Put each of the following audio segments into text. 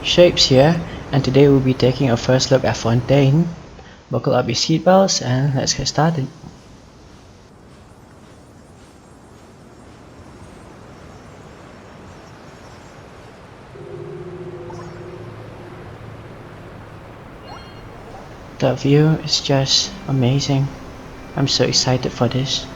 Shapes here, and today we'll be taking a first look at Fontaine. Buckle up your seatbelts and let's get started. The view is just amazing. I'm so excited for this.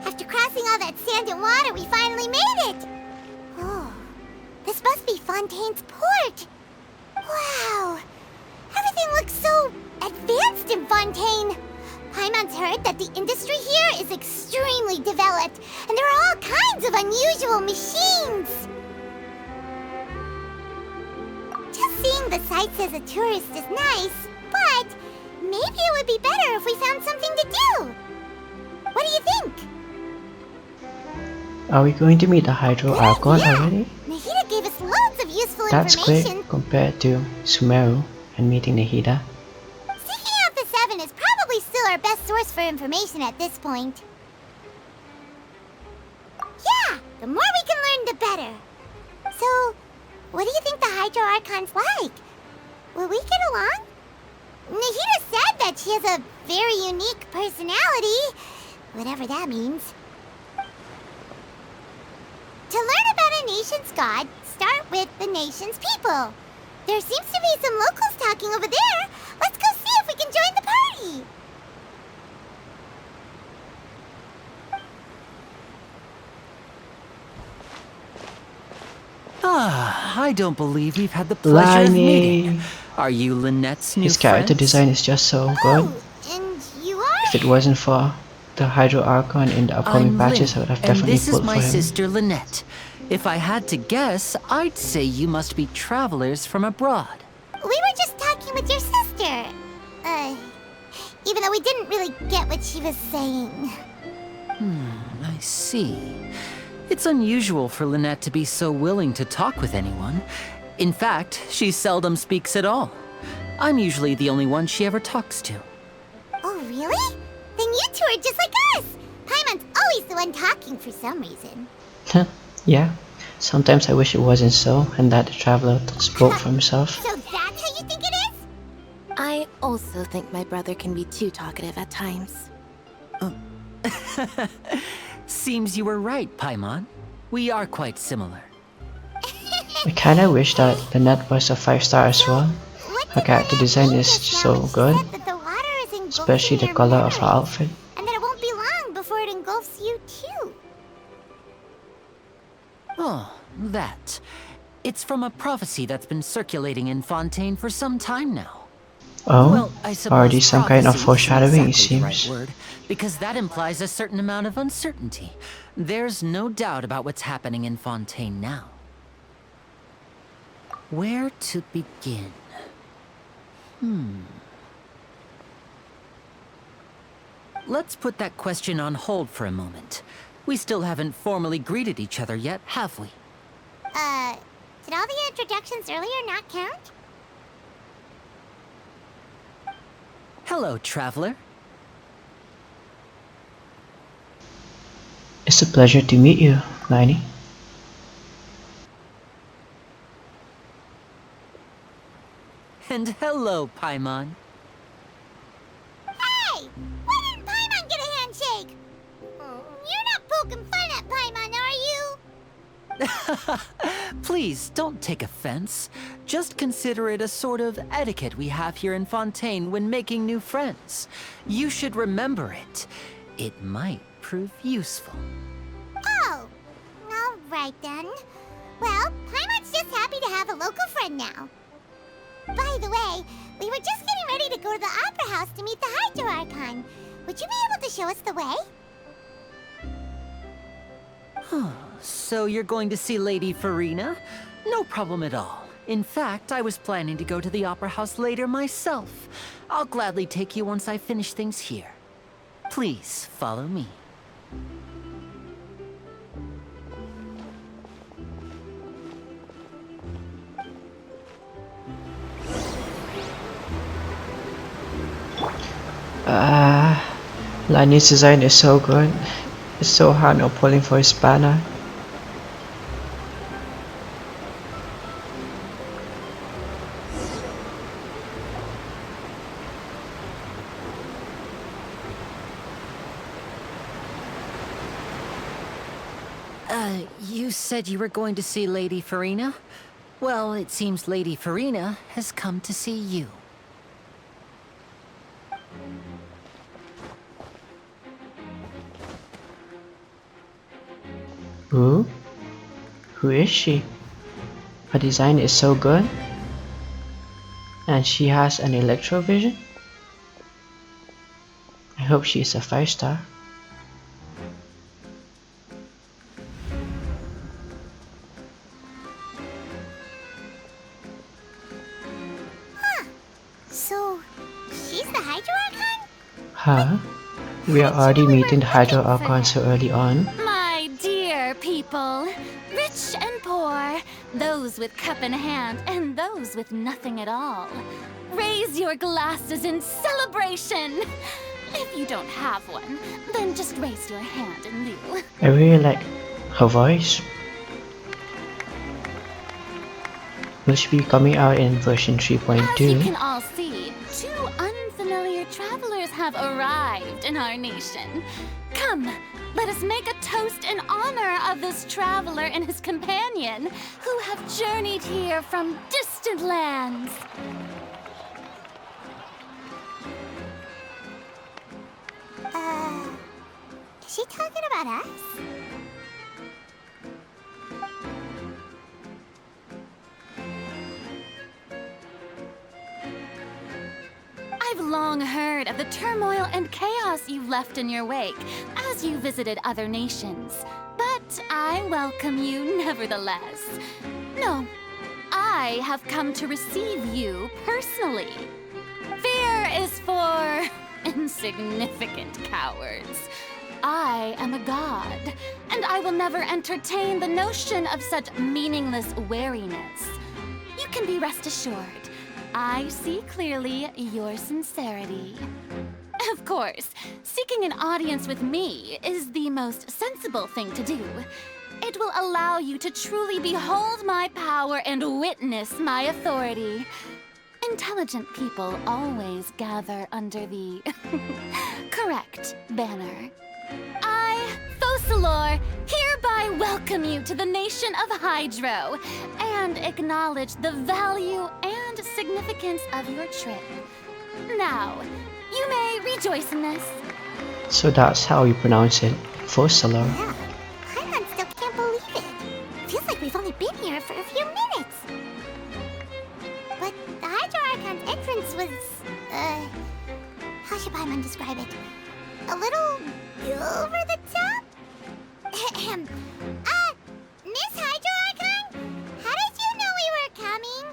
After crossing all that sand and water, we finally made it! Oh, this must be Fontaine's port! Wow! Everything looks so advanced in Fontaine! Paimon's heard that the industry here is extremely developed, and there are all kinds of unusual machines! Just seeing the sights as a tourist is nice, but maybe it would be better if we found something to do! What do you think? Are we going to meet the Hydro Archon already? Nahida gave us loads of useful That's information. quick compared to Sumeru and meeting Nahida. Seeking out the Seven is probably still our best source for information at this point. Yeah, the more we can learn, the better. So, what do you think the Hydro Archon's like? Will we get along? Nahida said that she has a very unique personality, whatever that means. To learn about a nation's god, start with the nation's people. There seems to be some locals talking over there. Let's go see if we can join the party. I don't believe we've had the pleasure of meeting. Lyney! Are you Lynette's new His character friend? design is just so good. Oh, and you are? If it wasn't for the Hydro Archon in the upcoming I'm patches, I Lyney, would have and definitely this is pulled my for him. sister Lenette. If I had to guess, I'd say you must be travelers from abroad. We were just talking with your sister. Even though we didn't really get what she was saying. I see. It's unusual for Lenette to be so willing to talk with anyone. In fact, she seldom speaks at all. I'm usually the only one she ever talks to. Oh, really? Then you two are just like us. Paimon's always the one talking for some reason. Yeah, sometimes I wish it wasn't so and that the traveler spoke for himself. So that's how you think it is? I also think my brother can be too talkative at times. Seems you were right, Paimon. We are quite similar. I kinda wish that Lenette was a 5-star as well. Her character design is so good, especially the color of her outfit. And that it won't be long before it engulfs you too. Oh, that. It's from a prophecy that's been circulating in Fontaine for some time now. Oh, I suppose already some kind of prophecy isn't foreshadowing, it exactly the seems. right word, because that implies a certain amount of uncertainty. There's no doubt about what's happening in Fontaine now. Where to begin? Let's put that question on hold for a moment. We still haven't formally greeted each other yet, have we? Did all the introductions earlier not count? Hello, traveler. It's a pleasure to meet you, Lyney. And hello, Paimon. Hey! Why didn't Paimon get a handshake? You're not poking fun at Paimon, are you? Please, don't take offense. Just consider it a sort of etiquette we have here in Fontaine when making new friends. You should remember it. It might prove useful. Oh, all right then. Well, Paimon's just happy to have a local friend now. By the way, we were just getting ready to go to the Opera House to meet the Hydro Archon. Would you be able to show us the way? So you're going to see Lady Furina? No problem at all. In fact, I was planning to go to the Opera House later myself. I'll gladly take you once I finish things here. Please, follow me. Lyney's design is so good. It's so hard not pulling for his banner. You said you were going to see Lady Furina? Well, it seems Lady Furina has come to see you. Who? Who is she? Her design is so good. And she has an electro vision? I hope she is a 5-star. So, she's the Hydro Archon? Huh? We are already meeting the Hydro Archon so early on. My dear people, rich and poor, those with cup in hand and those with nothing at all, raise your glasses in celebration. If you don't have one, then just raise your hand in lieu. I really like her voice. Will she be coming out in version As you 3.2? can all see, two unfamiliar travelers have arrived in our nation. Come, let us make a toast in honor of this traveler and his companion, who have journeyed here from distant lands. Is she talking about us? I've long heard of the turmoil and chaos you've left in your wake as you visited other nations. But I welcome you nevertheless. No, I have come to receive you personally. Fear is for insignificant cowards. I am a god, and I will never entertain the notion of such meaningless wariness. You can be rest assured. I see clearly your sincerity. Of course, seeking an audience with me is the most sensible thing to do. It will allow you to truly behold my power and witness my authority. Intelligent people always gather under the correct banner. I, Focalors, hereby welcome you to the nation of Hydro and acknowledge the value and significance of your trip. Now, you may rejoice in this. So that's how you pronounce it. Focalor. Yeah, Paimon still can't believe it. Feels like we've only been here for a few minutes. But the Hydro Archon's entrance was, how should Paimon describe it? A little over the top? Ahem. Miss Hydro Archon? How did you know we were coming?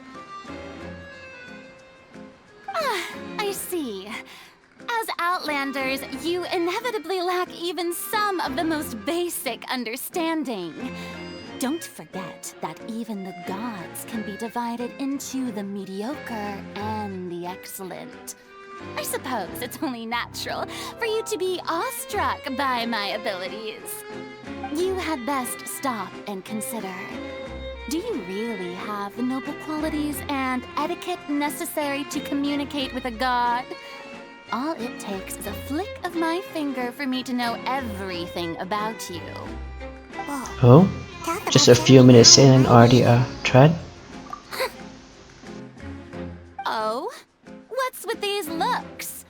I see. As Outlanders, you inevitably lack even some of the most basic understanding. Don't forget that even the gods can be divided into the mediocre and the excellent. I suppose it's only natural for you to be awestruck by my abilities. You had best stop and consider. Do you really have the noble qualities and etiquette necessary to communicate with a god? All it takes is a flick of my finger for me to know everything about you. Whoa. Oh? Just a few minutes in and already a thread? Oh? What's with these looks?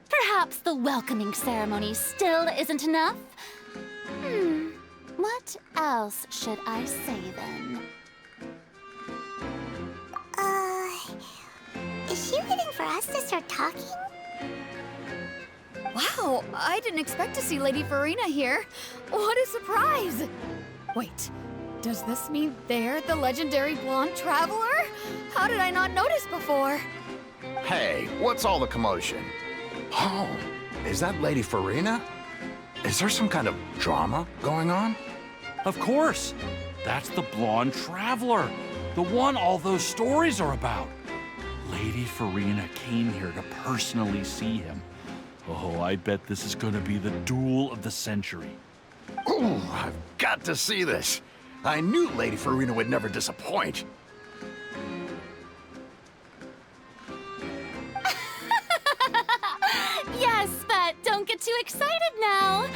Perhaps the welcoming ceremony still isn't enough? What else should I say then? Is she waiting for us to start talking? Wow, I didn't expect to see Lady Furina here. What a surprise! Wait, does this mean they're the legendary blonde traveler? How did I not notice before? Hey, what's all the commotion? Oh, is that Lady Furina? Is there some kind of drama going on? Of course. That's the blonde traveler. The one all those stories are about. Lady Furina came here to personally see him. Oh, I bet this is gonna be the duel of the century. Ooh, I've got to see this. I knew Lady Furina would never disappoint. Yes, but don't get too excited now.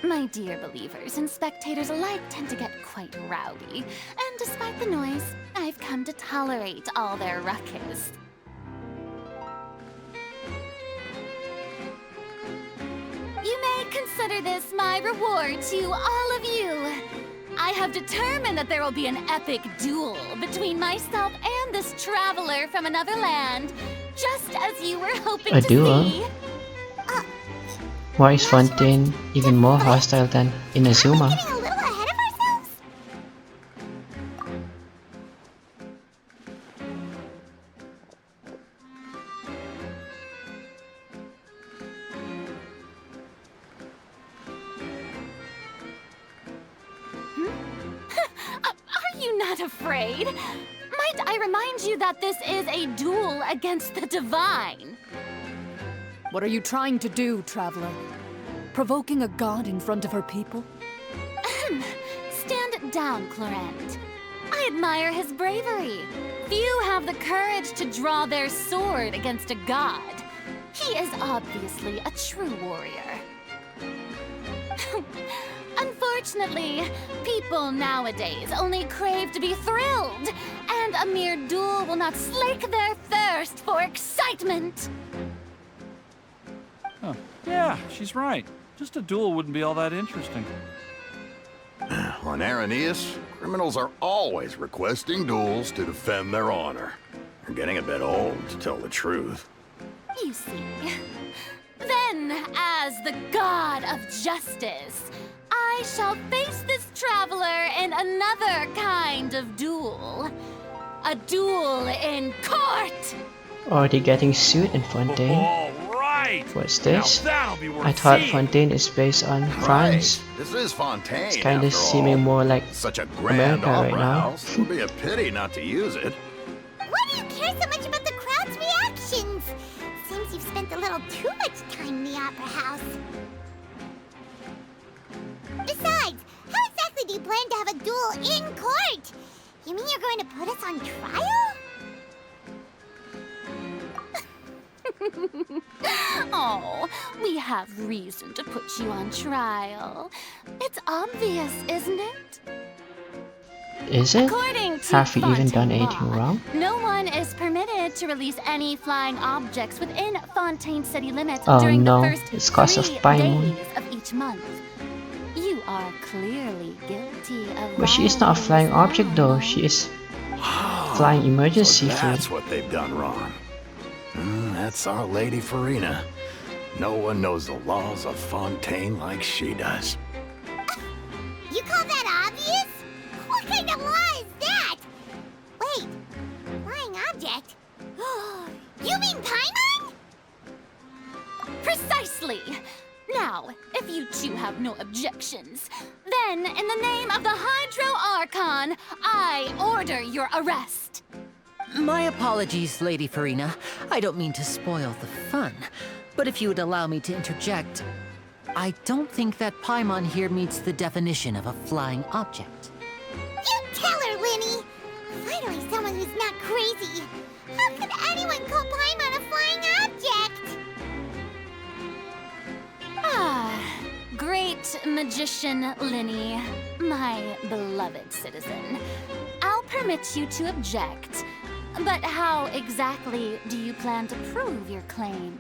My dear believers and spectators alike tend to get quite rowdy, and despite the noise, I've come to tolerate all their ruckus. You may consider this my reward to all of you. I have determined that there will be an epic duel between myself and this traveler from another land, just as you were hoping A to duel? see. Why is Fontaine even more hostile than Inazuma? Getting a little ahead of ourselves? Are you not afraid? Might I remind you that this is a duel against the divine? What are you trying to do, traveler? Provoking a god in front of her people? Stand down, Clorent. I admire his bravery. Few have the courage to draw their sword against a god. He is obviously a true warrior. Unfortunately, people nowadays only crave to be thrilled, and a mere duel will not slake their thirst for excitement. Huh. Yeah, she's right. Just a duel wouldn't be all that interesting. On Araneus, criminals are always requesting duels to defend their honor. They're getting a bit old, to tell the truth. You see. Then, as the god of justice, I shall face this traveler in another kind of duel. A duel in court! Already getting sued in Fontaine? All right! What's this? Now that'll be worth I thought seeing. Fontaine is based on France. Right. This is Fontaine, It's kinda after seeming all. more like Such a grand America right opera now. house. It would be a pity not to use it. Why do you care so much about the crowd's reactions? Seems you've spent a little too much time in the opera house. Besides, how exactly do you plan to have a duel in court? You mean you're going to put us on trial? Oh, we have reason to put you on trial. It's obvious, isn't it? Is it? According to Have we even done Fontaine anything law, wrong? no one is permitted to release any flying objects within Fontaine city limits Oh during no, the first it's 'cause of 3 Paimon. days of each month. You are clearly guilty of But she is not a flying object though, she is flying emergency So food. that's what they've done wrong. That's our Lady Furina. No one knows the laws of Fontaine like she does. You call that obvious? What kind of law is that? Wait, flying object? You mean Paimon? Precisely! Now, if you two have no objections, then in the name of the Hydro Archon, I order your arrest. My apologies, Lady Furina. I don't mean to spoil the fun, but if you would allow me to interject, I don't think that Paimon here meets the definition of a flying object. You tell her, Lyney! Finally someone who's not crazy. How could anyone call Paimon a flying object? Ah, great magician Lyney, my beloved citizen. I'll permit you to object, but how exactly do you plan to prove your claim?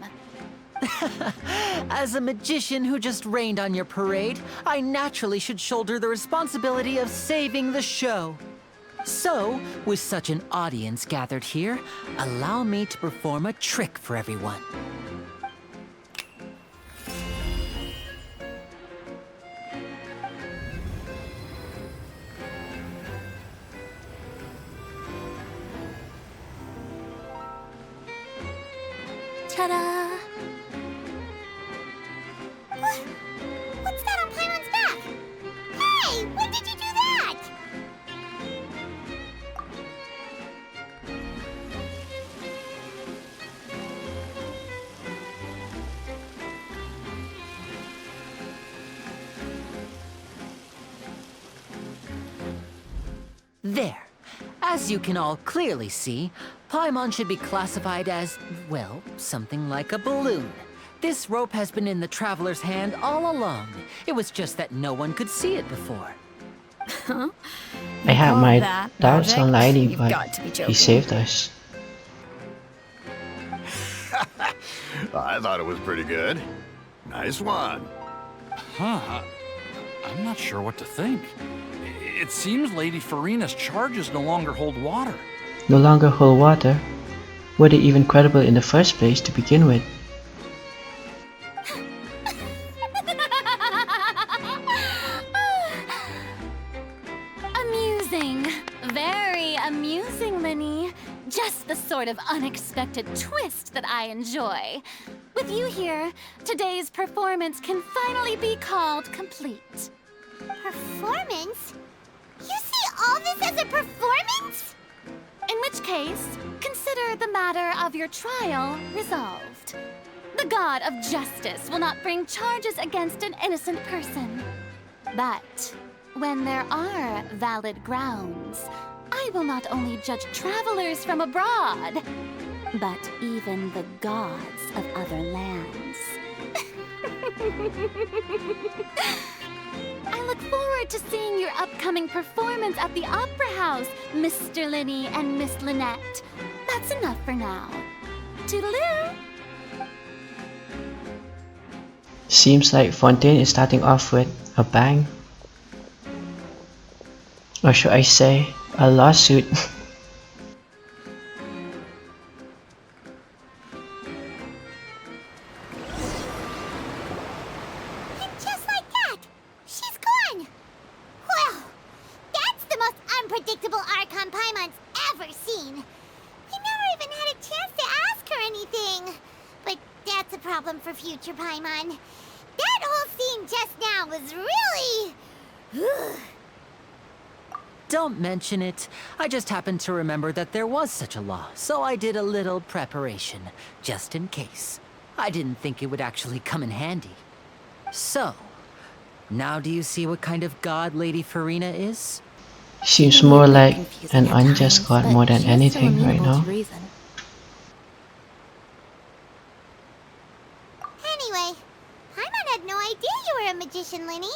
As a magician who just rained on your parade, I naturally should shoulder the responsibility of saving the show. So, with such an audience gathered here, allow me to perform a trick for everyone. Ta-da! What's that on Paimon's back? Hey, when did you do that? There. As you can all clearly see, Paimon should be classified as, well, something like a balloon. This rope has been in the traveler's hand all along. It was just that no one could see it before. I had call my that doubts on magic? Lyney, You've but got to be he joking. saved us. I thought it was pretty good. Nice one. Huh. I'm not sure what to think. It seems Lady Furina's charges no longer hold water. No longer hold water? Were they even credible in the first place to begin with? Amusing. Very amusing, Lyney. Just the sort of unexpected twist that I enjoy. With you here, today's performance can finally be called complete. Performance? You see all this as a performance? In which case, consider the matter of your trial resolved. The god of justice will not bring charges against an innocent person. But when there are valid grounds, I will not only judge travelers from abroad, but even the gods of other lands. I look forward to seeing your upcoming performance at the Opera House, Mr. Lyney and Miss Lenette. That's enough for now. Toodaloo! Seems like Fontaine is starting off with a bang. Or should I say, a lawsuit. And just like that, she's gone. Well, that's the most unpredictable Archon Paimon's ever seen. We never even had a chance to ask her anything. But that's a problem for future Paimon. That whole scene just now was really... Don't mention it. I just happened to remember that there was such a law, so I did a little preparation, just in case. I didn't think it would actually come in handy. So, now do you see what kind of god Lady Furina is? Seems more like Confusing an at unjust times, god but more than she is so anything right amenable now. to reason. Anyway, Paimon had no idea you were a magician, Lyney.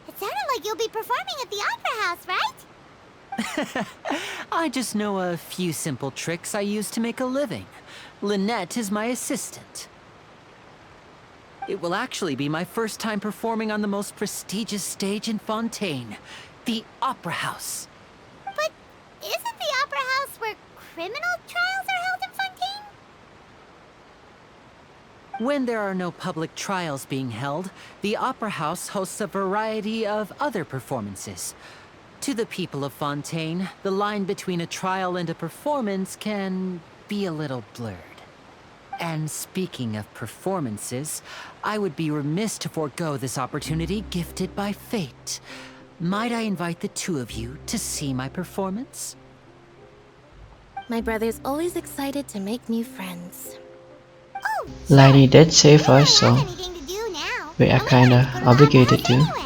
It sounded like you'll be performing at the Opera House, right? I just know a few simple tricks I use to make a living. Lenette is my assistant. It will actually be my first time performing on the most prestigious stage in Fontaine, the Opera House. But isn't the Opera House where criminal trials are held in Fontaine? When there are no public trials being held, the Opera House hosts a variety of other performances. To the people of Fontaine, the line between a trial and a performance can be a little blurred. And speaking of performances, I would be remiss to forego this opportunity gifted by fate. Might I invite the two of you to see my performance? My brother's always excited to make new friends. Oh, Lyney did save us, so have anything to do now. we are And kinda wanted to go to obligated Opera House to. anyway.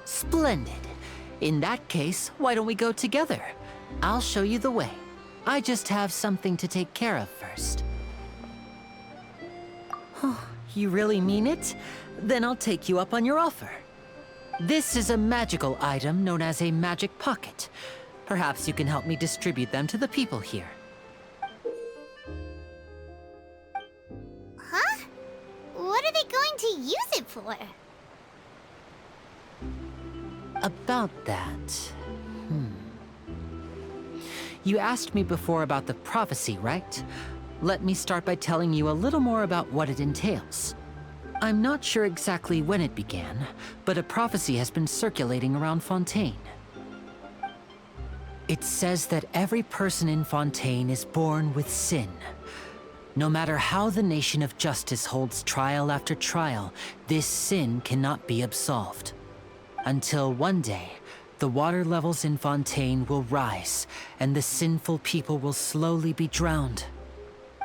Splendid. In that case, why don't we go together? I'll show you the way. I just have something to take care of first. Oh, you really mean it? Then I'll take you up on your offer. This is a magical item known as a magic pocket. Perhaps you can help me distribute them to the people here. Huh? What are they going to use it for? About that... You asked me before about the prophecy, right? Let me start by telling you a little more about what it entails. I'm not sure exactly when it began, but a prophecy has been circulating around Fontaine. It says that every person in Fontaine is born with sin. No matter how the nation of justice holds trial after trial, this sin cannot be absolved. Until one day, the water levels in Fontaine will rise, and the sinful people will slowly be drowned.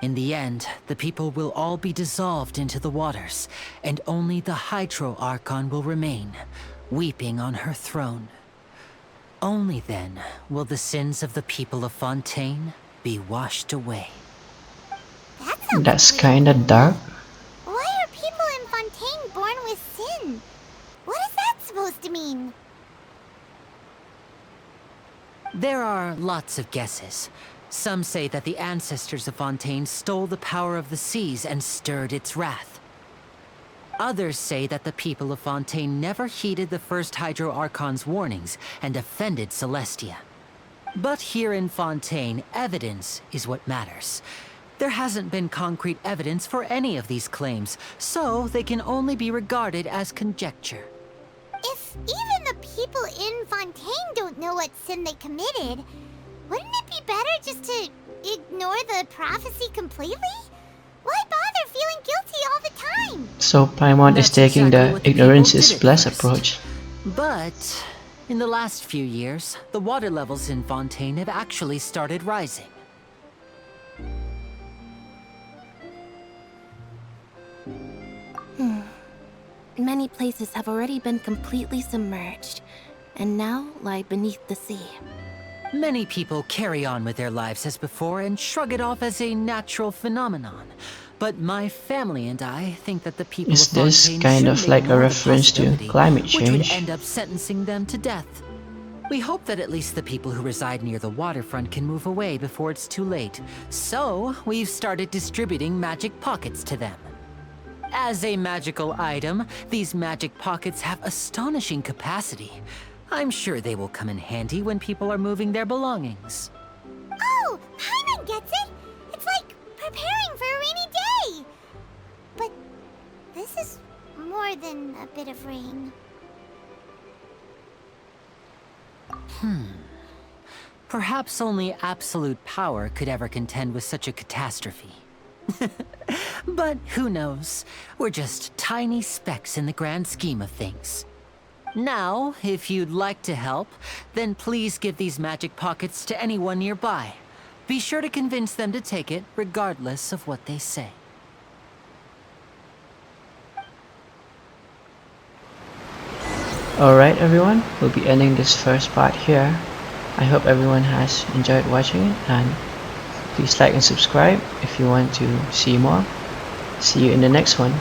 In the end, the people will all be dissolved into the waters, and only the Hydro Archon will remain, weeping on her throne. Only then will the sins of the people of Fontaine be washed away. That sounds That's pretty kinda cool. dark. Why are people in Fontaine born with sin? What is that supposed to mean? There are lots of guesses. Some say that the ancestors of Fontaine stole the power of the seas and stirred its wrath. Others say that the people of Fontaine never heeded the first Hydro Archon's warnings and offended Celestia. But here in Fontaine, evidence is what matters. There hasn't been concrete evidence for any of these claims, so they can only be regarded as conjecture. If even the people in Fontaine don't know what sin they committed, wouldn't it be better just to ignore the prophecy completely? Why bother feeling guilty all the time? So Paimon is That's taking exactly the what the ignorance people is did at bliss first. approach. But in the last few years, the water levels in Fontaine have actually started rising. Many places have already been completely submerged, and now lie beneath the sea. Many people carry on with their lives as before and shrug it off as a natural phenomenon. But my family and I think that the people Is of this Fontaine kind of shouldn't like a ignore the reference to possibility, climate which would change? end up sentencing them to death. We hope that at least the people who reside near the waterfront can move away before it's too late. So, we've started distributing magic pockets to them. As a magical item, these magic pockets have astonishing capacity. I'm sure they will come in handy when people are moving their belongings. Oh, Paimon gets it! It's like preparing for a rainy day! But this is more than a bit of rain. Perhaps only absolute power could ever contend with such a catastrophe. But who knows? We're just tiny specks in the grand scheme of things. Now, if you'd like to help, then please give these magic pockets to anyone nearby. Be sure to convince them to take it, regardless of what they say. Alright everyone, we'll be ending this first part here. I hope everyone has enjoyed watching it, and please like and subscribe if you want to see more. See you in the next one.